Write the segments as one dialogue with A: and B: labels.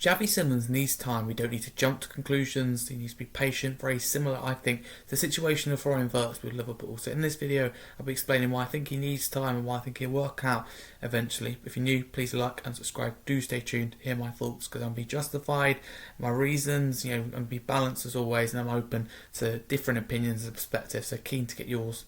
A: Xavi Simons needs time. We don't need to jump to conclusions. He needs to be patient. Very similar, I think, to the situation of Florian Wirtz with Liverpool. So in this video, I'll be explaining why I think he needs time and why I think he'll work out eventually. If you're new, please like and subscribe. Do stay tuned. Hear my thoughts because I'll be justified, my reasons, and be balanced as always. And I'm open to different opinions and perspectives. So keen to get yours.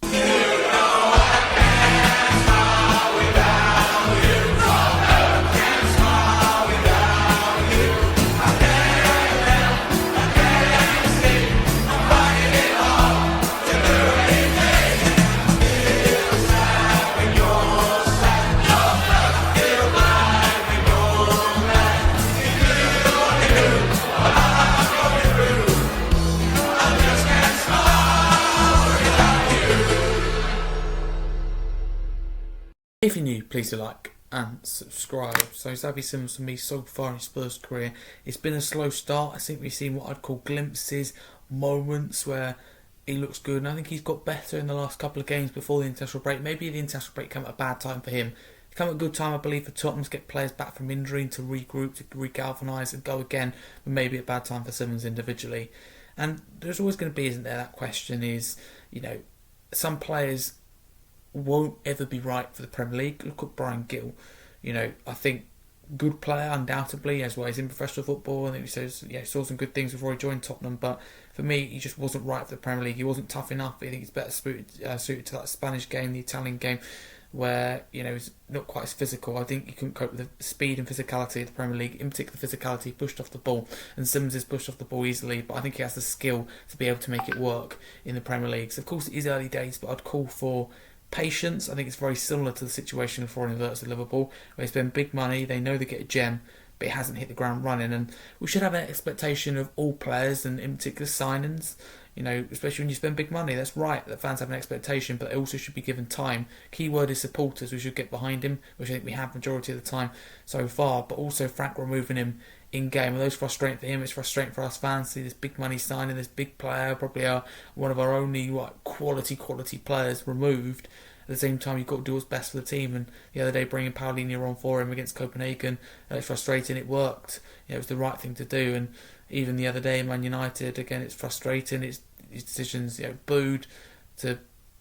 A: If you're new, please do like and subscribe. So Xavi Simons for me so far in his Spurs career, it's been a slow start. I think we've seen what I'd call glimpses, moments where he looks good, and I think he's got better in the last couple of games before the international break. Maybe the international break came at a bad time for him. It came at a good time, I believe, for Tottenham to get players back from injury and to regroup, to regalvanise and go again, but maybe a bad time for Simons individually. And there's always going to be, isn't there, that question is, some players won't ever be right for the Premier League. Look at Brian Gill. I think good player undoubtedly, as well as in professional football. I think he saw some good things before he joined Tottenham, but for me, he just wasn't right for the Premier League. He wasn't tough enough. I think he's better suited to that Spanish game, the Italian game, where he's not quite as physical. I think he couldn't cope with the speed and physicality of the Premier League, in particular the physicality, pushed off the ball, and Simons is pushed off the ball easily, but I think he has the skill to be able to make it work in the Premier League. So of course it is early days, but I'd call for patience. I think it's very similar to the situation of Florian Wirtz at Liverpool, where they spend big money, they know they get a gem, but it hasn't hit the ground running. And we should have an expectation of all players, and in particular signings, especially when you spend big money. That's right, that fans have an expectation, but they also should be given time. Keyword is supporters. We should get behind him, which I think we have majority of the time so far, but also Frank removing him in game. Although it's frustrating for him, it's frustrating for us fans to see this big money signing, this big player, probably one of our only quality players removed. At the same time, you've got to do what's best for the team. And the other day, bringing Paulinho on for him against Copenhagen, it's frustrating. It worked. It was the right thing to do. And even the other day, Man United, again, it's frustrating. It's his decisions, booed to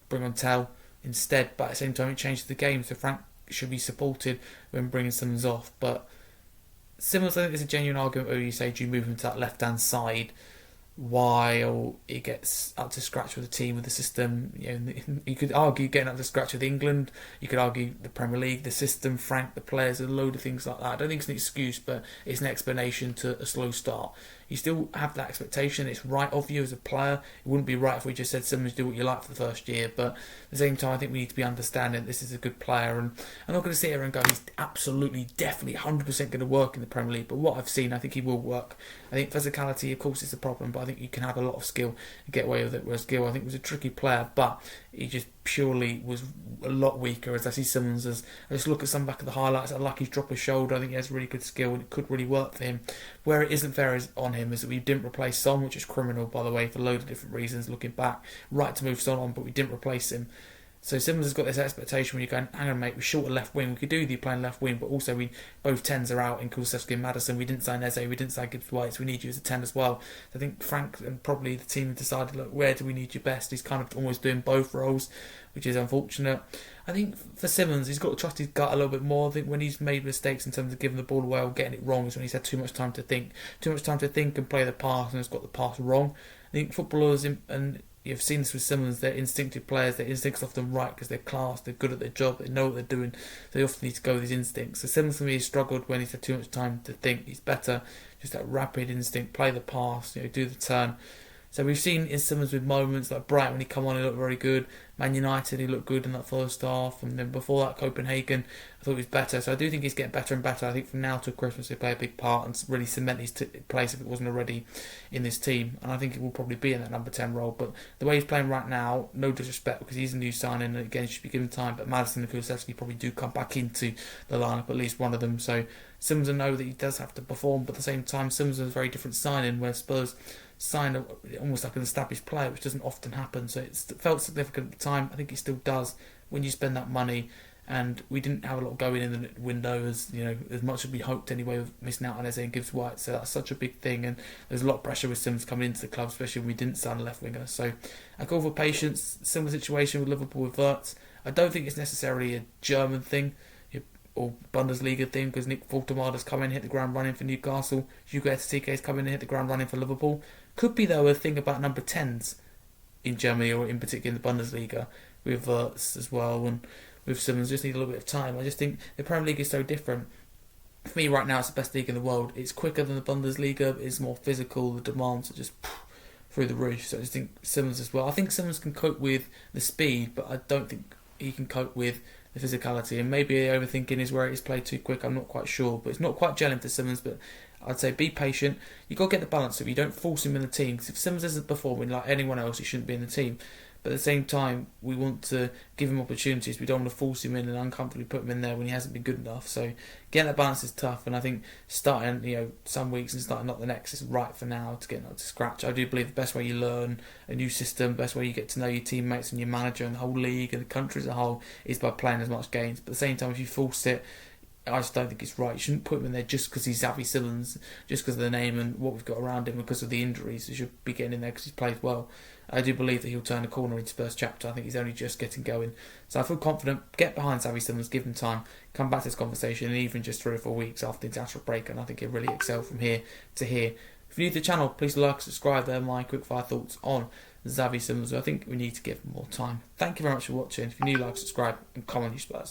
A: bring on Tell instead. But at the same time, it changed the game. So Frank should be supported when bringing Simons off. But Simons, I think there's a genuine argument where you say, do you move him to that left-hand side while he gets up to scratch with the team, with the system? You could argue getting up to scratch with England. You could argue the Premier League, the system, Frank, the players, a load of things like that. I don't think it's an excuse, but it's an explanation to a slow start. You still have that expectation. It's right of you as a player. It wouldn't be right if we just said, Simons, do what you like for the first year. But at the same time, I think we need to be understanding this is a good player. And I'm not going to sit here and go, he's absolutely, definitely, 100% going to work in the Premier League. But what I've seen, I think he will work. I think physicality, of course, is a problem, but I think you can have a lot of skill and get away with it. Whereas Gill, I think, was a tricky player, but he just purely was a lot weaker. As I see Simons, I just look at some back of the highlights, I like his drop his shoulder. I think he has really good skill and it could really work for him. Where it isn't fair on him is that we didn't replace Son, which is criminal, by the way, for a load of different reasons looking back. Right to move Son on, but we didn't replace him. So Simons has got this expectation when you're going, hang on mate, we're short of left wing, we could do the playing left wing, but also we both 10s are out in Kulusevski and Maddison. We didn't sign Eze, we didn't sign Gibbs-White, so we need you as a 10 as well. So I think Frank and probably the team have decided, look, where do we need you best? He's kind of almost doing both roles, which is unfortunate. I think for Simons, he's got to trust his gut a little bit more. I think when he's made mistakes in terms of giving the ball away or getting it wrong is when he's had too much time to think. Too much time to think and play the pass, and has got the pass wrong. I think footballers, and you've seen this with Simons, they're instinctive players. Their instincts are often right because they're class, they're good at their job, they know what they're doing. So they often need to go with these instincts. So Simons for me has struggled when he's had too much time to think. He's better just that rapid instinct, play the pass, do the turn. So we've seen in Simons with moments like Brighton when he come on, he looked very good. Man United, he looked good in that first half, and then before that Copenhagen, I thought he was better. So I do think he's getting better and better. I think from now till Christmas he'll play a big part and really cement his place if it wasn't already in this team. And I think he will probably be in that number 10 role. But the way he's playing right now, no disrespect because he's a new signing and again he should be given time. But Maddison and Kulusevski probably do come back into the lineup, at least one of them. So Simons will know that he does have to perform, but at the same time Simons is a very different signing where Spurs signed almost like an established player, which doesn't often happen. So it felt significant at the time. I think it still does when you spend that money and we didn't have a lot going in the window as much as we hoped anyway, with missing out on Eze and Gibbs White. So that's such a big thing, and there's a lot of pressure with Simmons coming into the club, especially when we didn't sign a left winger. So I call for patience. Similar situation with Liverpool with Wirtz. I don't think it's necessarily a German thing or Bundesliga thing, because Nick Faltemada's come in and hit the ground running for Newcastle. Hugo Ekitiké's come in and hit the ground running for Liverpool. Could be, though, a thing about number 10s in Germany, or in particular in the Bundesliga, with Wirtz as well, and with Simmons. Just need a little bit of time. I just think the Premier League is so different. For me right now, it's the best league in the world. It's quicker than the Bundesliga, it's more physical, the demands are just through the roof. So I just think Simmons as well. I think Simmons can cope with the speed, but I don't think he can cope with the physicality, and maybe overthinking is where he's played too quick. I'm not quite sure, but it's not quite gelling for Simmons. But I'd say be patient. You got to get the balance of it. You don't force him in the team, because if Simmons isn't performing like anyone else, he shouldn't be in the team. But at the same time, we want to give him opportunities. We don't want to force him in and uncomfortably put him in there when he hasn't been good enough. So getting that balance is tough, and I think starting some weeks and starting not the next is right for now to get up to scratch. I do believe the best way you learn a new system, the best way you get to know your teammates and your manager and the whole league and the country as a whole is by playing as much games. But at the same time, if you force it, I just don't think it's right. You shouldn't put him in there just because he's Xavi Simmons, just because of the name and what we've got around him, because of the injuries. He should be getting in there because he's played well. I do believe that he'll turn a corner in Spurs chapter. I think he's only just getting going. So I feel confident. Get behind Xavi Simmons, give him time, come back to this conversation, and even just 3 or 4 weeks after the international break, and I think he'll really excel from here to here. If you're new to the channel, please like, subscribe. They're my quickfire thoughts on Xavi Simmons. I think we need to give him more time. Thank you very much for watching. If you're new, like, subscribe, and come on, you Spurs.